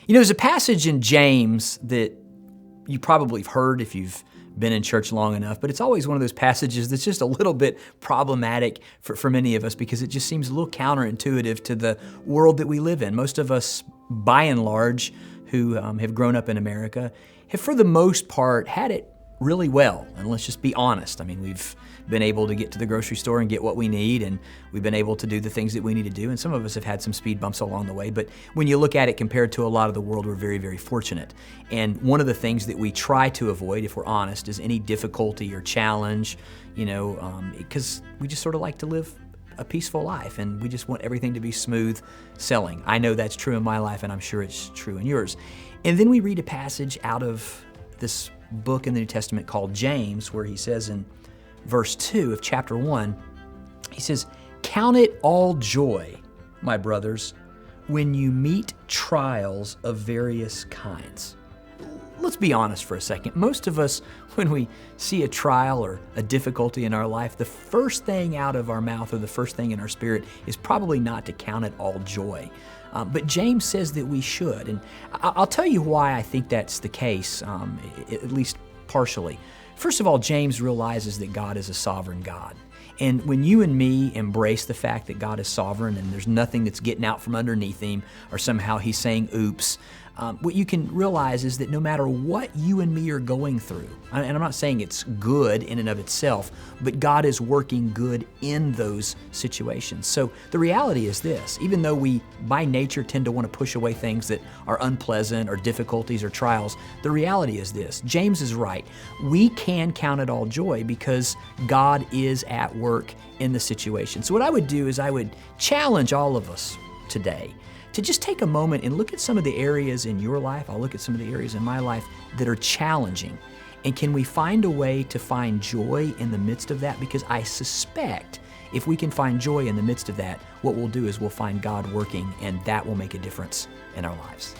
There's a passage in James that you probably have heard if you've been in church long enough, but it's always one of those passages that's just a little bit problematic for many of us because it just seems a little counterintuitive to the world that we live in. Most of us, by and large, who have grown up in America, have for the most part had it really well. And let's just be honest. We've been able to get to the grocery store and get what we need, and we've been able to do the things that we need to do. And some of us have had some speed bumps along the way, but when you look at it compared to a lot of the world, we're very, very fortunate. And one of the things that we try to avoid, if we're honest, is any difficulty or challenge, because we just sort of like to live a peaceful life and we just want everything to be smooth sailing. I know that's true in my life, and I'm sure it's true in yours. And then we read a passage out of this book in the New Testament called James, where he says in verse 2 of chapter 1, he says, "Count it all joy, my brothers, when you meet trials of various kinds." Let's be honest for a second. Most of us, when we see a trial or a difficulty in our life, the first thing out of our mouth or the first thing in our spirit is probably not to count it all joy. But James says that we should. And I'll tell you why I think that's the case, at least partially. First of all, James realizes that God is a sovereign God. And when you and me embrace the fact that God is sovereign and there's nothing that's getting out from underneath him or somehow he's saying oops, what you can realize is that no matter what you and me are going through, and I'm not saying it's good in and of itself, but God is working good in those situations. So the reality is this: even though we by nature tend to want to push away things that are unpleasant or difficulties or trials, the reality is this: James is right. We can count it all joy because God is at work in the situation. So what I would do is I would challenge all of us today to just take a moment and look at some of the areas in your life. I'll look at some of the areas in my life that are challenging. And can we find a way to find joy in the midst of that? Because I suspect if we can find joy in the midst of that, what we'll do is we'll find God working, and that will make a difference in our lives.